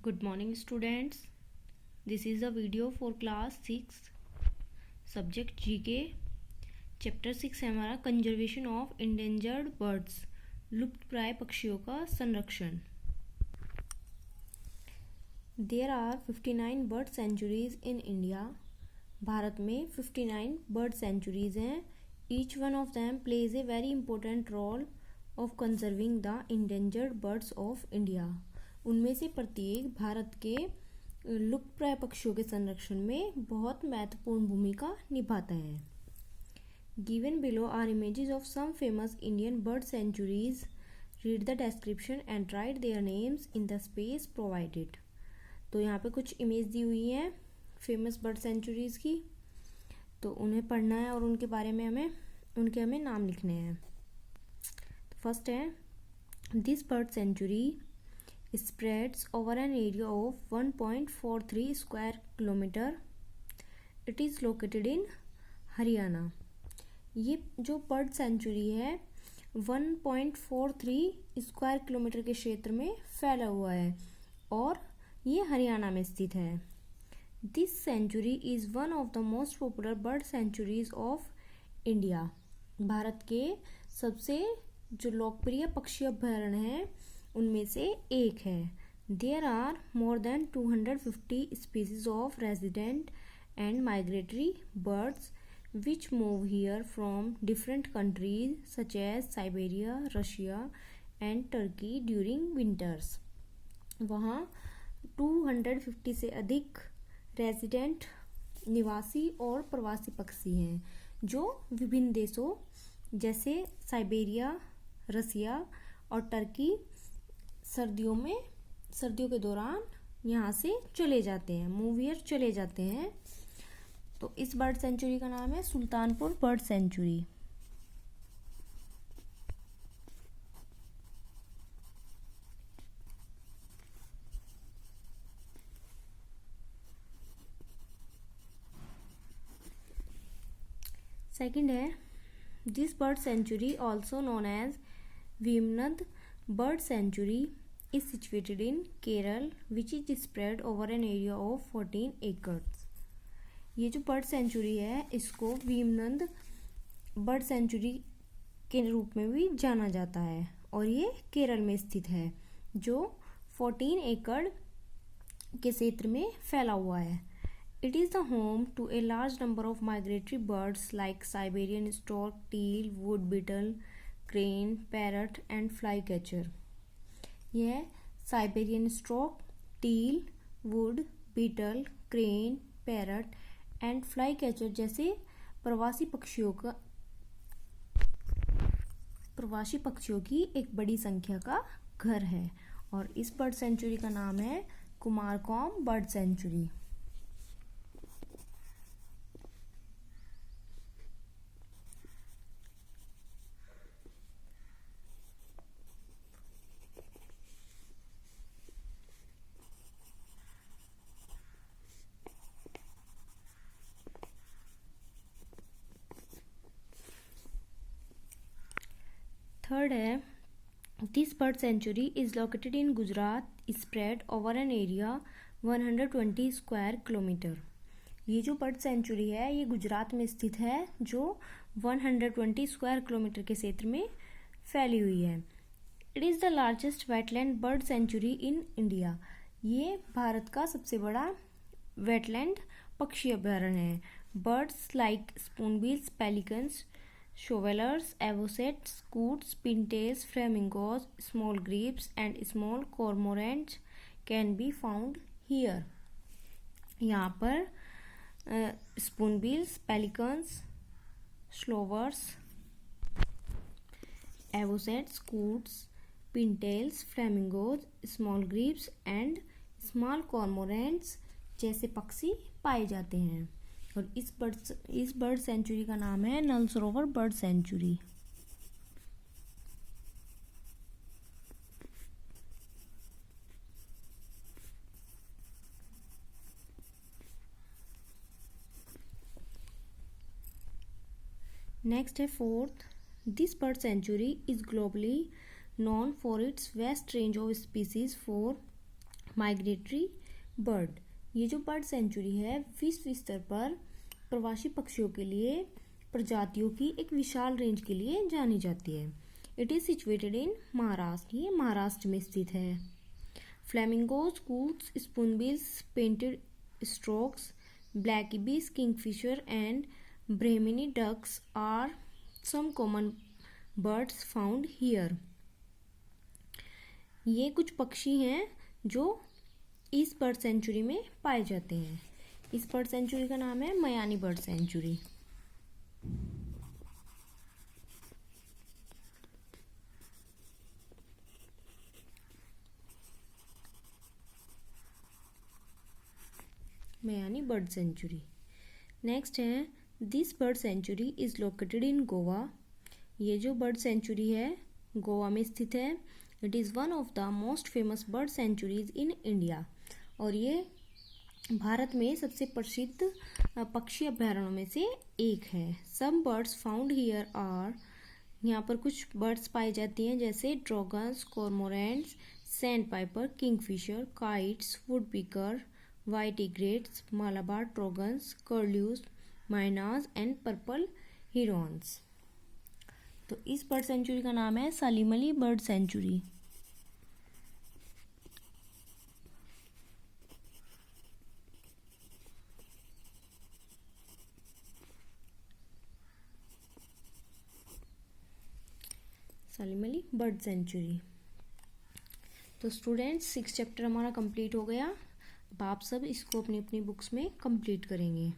Good morning students. This is a video for class 6 subject GK. Chapter 6 है हमारा conservation of endangered birds, लुप्त प्राय पक्षियों का संरक्षण. There are 59 bird sanctuaries in India. Bharat में 59 बर्ड सेंचुरीज हैं. Each one of them plays a very important role of conserving the endangered birds of India. उनमें से प्रत्येक भारत के लुप्तप्राय पक्षियों के संरक्षण में बहुत महत्वपूर्ण भूमिका निभाता है. Given below are images of some famous Indian bird sanctuaries. Read the description and write their names in the space provided. तो यहाँ पे कुछ इमेज दी हुई हैं फेमस बर्ड सेंचुरीज की, तो उन्हें पढ़ना है और उनके बारे में हमें नाम लिखने हैं. तो फर्स्ट है, this bird century spreads over an area of 1.43 square kilometer. It is located in Haryana. ये जो बर्ड सेंचुरी है 1.43 स्क्वायर किलोमीटर के क्षेत्र में फैला हुआ है और ये हरियाणा में स्थित है. This sanctuary is one of the most popular bird sanctuaries of India. Bharat के सबसे जो लोकप्रिय पक्षी अभयारण्य हैं उनमें से एक है. There are more than 250 species of resident and migratory birds which move here from different countries such as Siberia, Russia and Turkey during winters. वहाँ 250 से अधिक रेजिडेंट निवासी और प्रवासी पक्षी हैं जो विभिन्न देशों जैसे साइबेरिया, रसिया और टर्की सर्दियों के दौरान यहाँ से चले जाते हैं, मूवियर चले जाते हैं. तो इस बर्ड सेंचुरी का नाम है सुल्तानपुर बर्ड सेंचुरी. सेकंड है, this bird sanctuary also known as वीमनद bird sanctuary is situated in Kerala which is spread over an area of 14 acres. ये जो बर्ड सेंचुरी है इसको वीमनंद बर्ड सेंचुरी के रूप में भी जाना जाता है और ये केरल में स्थित है जो 14 एकड़ के क्षेत्र में फैला हुआ है. It is the home to a large number of migratory birds like Siberian stork, teal, wood beetle, crane, parrot and flycatcher. यह Siberian stork, teal, wood beetle, crane, parrot and flycatcher जैसे प्रवासी पक्षियों की एक बड़ी संख्या का घर है और इस बर्ड सेंचुरी का नाम है कुमारकोम बर्ड सेंचुरी. थर्ड है, this bird sanctuary is located in Gujarat, spread over an area 120 square kilometre. ये जो बर्ड सेंचुरी है ये गुजरात में स्थित है जो 120 स्क्वायर किलोमीटर के क्षेत्र में फैली हुई है. It is the largest wetland bird sanctuary in India. ये भारत का सबसे बड़ा वेटलैंड पक्षी अभयारण्य है. Birds like spoonbills, pelicans, shovelers, avocets, scoots, pintails, flamingos, small grebes and small cormorants can be found here. यहाँ पर spoonbills, pelicans, slovers, avocets, scoots, pintails, flamingos, small grebes and small cormorants जैसे पक्षी पाए जाते हैं. और इस बर्ड सेंचुरी का नाम है नल सरोवर बर्ड सेंचुरी. नेक्स्ट है fourth, this bird sanctuary is globally known for its vast range of species for migratory bird, ये जो बर्ड सेंचुरी है विश्व स्तर पर प्रवासी पक्षियों के लिए प्रजातियों की एक विशाल रेंज के लिए जानी जाती है। It is situated in Maharashtra, ये महाराष्ट्र में स्थित है। Flamingos, coots, spoonbills, painted storks, black ibis, kingfisher and brahminy ducks are some common birds found here. ये कुछ पक्षी हैं जो इस बर्ड सेंचुरी में पाए जाते हैं। इस बर्ड सेंचुरी का नाम है Mayani bird sanctuary. Mayani bird sanctuary. Next है this bird sanctuary is located in Goa. ये जो बर्ड सेंचुरी है गोवा में स्थित है। It is one of the most famous bird sanctuaries in India, और ये भारत में सबसे प्रसिद्ध पक्षी अभ्यारण्यों में से एक है। Some birds found here are, यहाँ पर कुछ बर्ड्स पाई जाती हैं जैसे drongos, cormorants, sandpiper, kingfisher, kites, woodpecker, white egrets, Malabar trogons, curlews, mynas and purple herons. तो इस बर्ड सेंचुरी का नाम है Salim Ali bird sanctuary. Salim Ali bird sanctuary. तो स्टूडेंट्स 6 चैप्टर हमारा कंप्लीट हो गया। अब आप सब इसको अपनी अपनी बुक्स में कंप्लीट करेंगे।